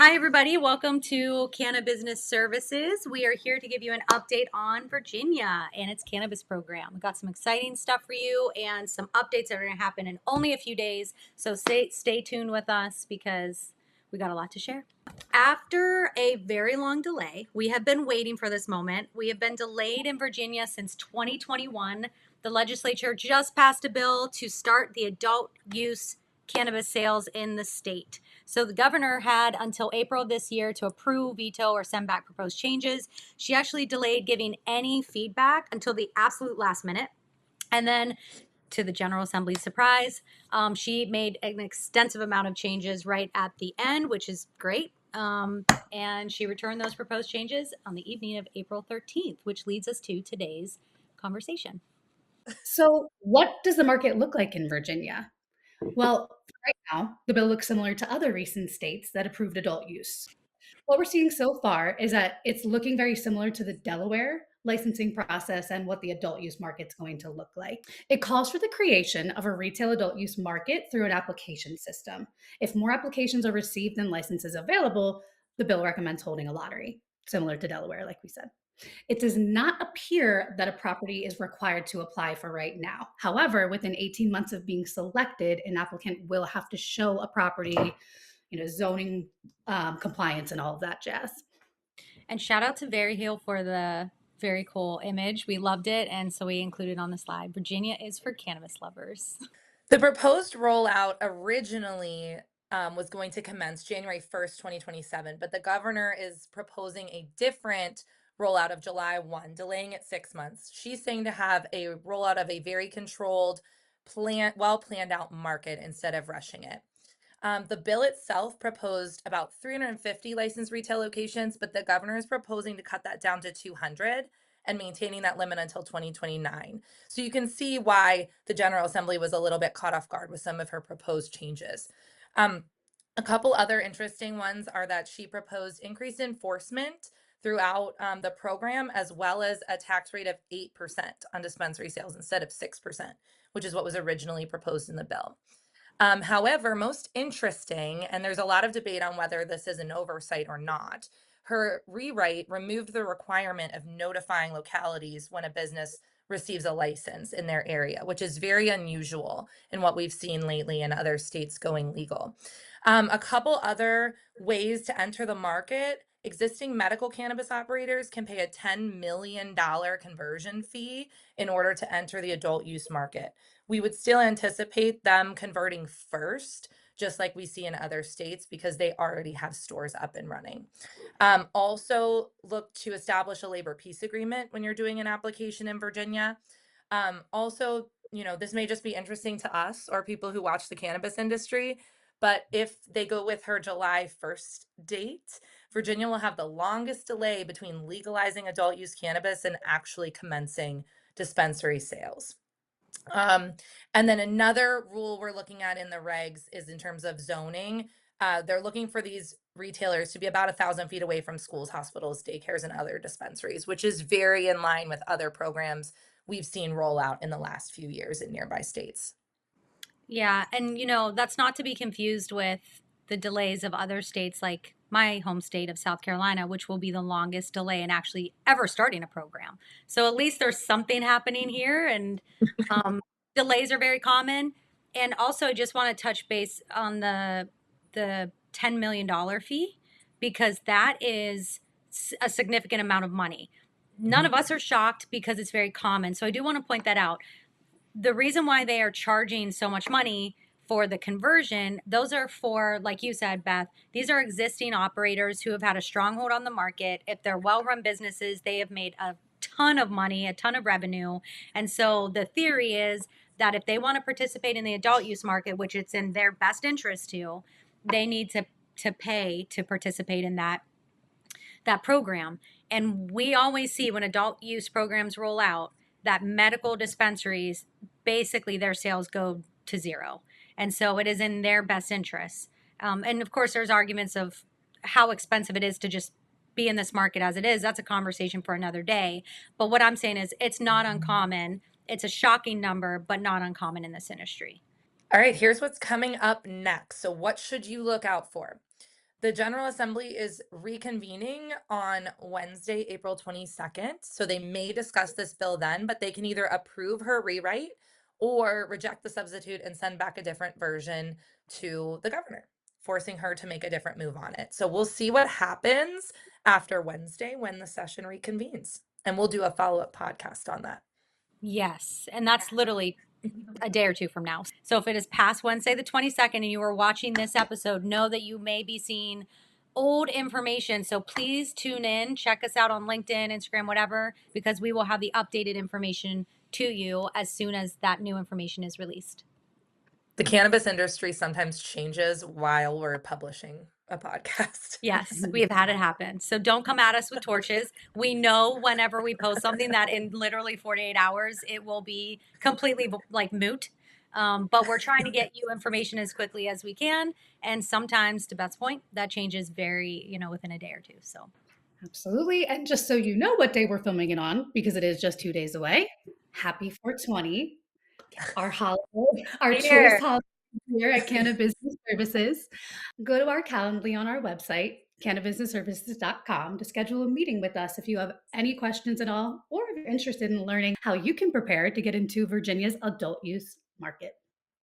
Hi, everybody. Welcome to Cannabis Business Services. We are here to give you an update on Virginia and its cannabis program. We've got some exciting stuff for you and some updates that are going to happen in only a few days. So stay tuned with us because we got a lot to share. After a very long delay, we have been waiting for this moment. We have been delayed in Virginia since 2021. The legislature just passed a bill to start the adult use cannabis sales in the state. So the governor had until April of this year to approve, veto, or send back proposed changes. She actually delayed giving any feedback until the absolute last minute. And then, to the General Assembly's surprise, she made an extensive amount of changes right at the end, which is great. And she returned those proposed changes on the evening of April 13th, which leads us to today's conversation. So, what does the market look like in Virginia? Well, right now, the bill looks similar to other recent states that approved adult use. What we're seeing so far is that it's looking very similar to the Delaware licensing process and what the adult use market's going to look like. It calls for the creation of a retail adult use market through an application system. If more applications are received than licenses available, the bill recommends holding a lottery, similar to Delaware, like we said. It does not appear that a property is required to apply for right now. However, within 18 months of being selected, an applicant will have to show a property, zoning compliance and all of that jazz. And shout out to Very Hill for the very cool image. We loved it, and so we included on the slide. Virginia is for cannabis lovers. The proposed rollout originally was going to commence January 1st, 2027, but the governor is proposing a different rollout of July 1, delaying it 6 months. She's saying to have a rollout of a very controlled, well planned out market instead of rushing it. The bill itself proposed about 350 licensed retail locations, but the governor is proposing to cut that down to 200 and maintaining that limit until 2029. So you can see why the General Assembly was a little bit caught off guard with some of her proposed changes. A couple other interesting ones are that she proposed increased enforcement throughout the program, as well as a tax rate of 8% on dispensary sales instead of 6%, which is what was originally proposed in the bill. However, most interesting, and there's a lot of debate on whether this is an oversight or not, her rewrite removed the requirement of notifying localities when a business receives a license in their area, which is very unusual in what we've seen lately in other states going legal. A couple other ways to enter the market. Existing medical cannabis operators can pay a $10 million conversion fee in order to enter the adult use market. We would still anticipate them converting first, just like we see in other states, because they already have stores up and running. Also, look to establish a labor peace agreement when you're doing an application in Virginia. Also, this may just be interesting to us or people who watch the cannabis industry, but if they go with her July 1st date, Virginia will have the longest delay between legalizing adult use cannabis and actually commencing dispensary sales. And then another rule we're looking at in the regs is in terms of zoning. They're looking for these retailers to be about 1,000 feet away from schools, hospitals, daycares, and other dispensaries, which is very in line with other programs we've seen roll out in the last few years in nearby states. Yeah, and that's not to be confused with the delays of other states like my home state of South Carolina, which will be the longest delay in actually ever starting a program. So at least there's something happening here, and delays are very common. And also, I just want to touch base on the $10 million fee because that is a significant amount of money. None of us are shocked because it's very common. So I do want to point that out. The reason why they are charging so much money for the conversion, those are for, like you said, Beth, these are existing operators who have had a stronghold on the market. If they're well-run businesses, they have made a ton of money, a ton of revenue. And so the theory is that if they want to participate in the adult use market, which it's in their best interest to, they need to pay to participate in that program. And we always see when adult use programs roll out that medical dispensaries, basically their sales go to zero. And so it is in their best interest. And of course, there's arguments of how expensive it is to just be in this market as it is. That's a conversation for another day. But what I'm saying is it's not uncommon. It's a shocking number, but not uncommon in this industry. All right, here's what's coming up next. So, what should you look out for? The General Assembly is reconvening on Wednesday, April 22nd. So they may discuss this bill then, but they can either approve her rewrite or reject the substitute and send back a different version to the governor, forcing her to make a different move on it. So we'll see what happens after Wednesday when the session reconvenes. And we'll do a follow-up podcast on that. Yes. And that's literally a day or two from now. So if it is past Wednesday the 22nd and you are watching this episode, know that you may be seeing old information. So please tune in, check us out on LinkedIn, Instagram, whatever, because we will have the updated information to you as soon as that new information is released. The cannabis industry sometimes changes while we're publishing a podcast. Yes, we have had it happen. So don't come at us with torches. We know whenever we post something that in literally 48 hours, it will be completely like moot. But we're trying to get you information as quickly as we can. And sometimes, to Beth's point, that changes very, within a day or two. So Absolutely. And just so you know what day we're filming it on, because it is just 2 days away, happy 420, our holiday, our choice holiday here at Cannabis Services. Go to our Calendly on our website, cannabisservices.com, to schedule a meeting with us if you have any questions at all, or if you're interested in learning how you can prepare to get into Virginia's adult use market.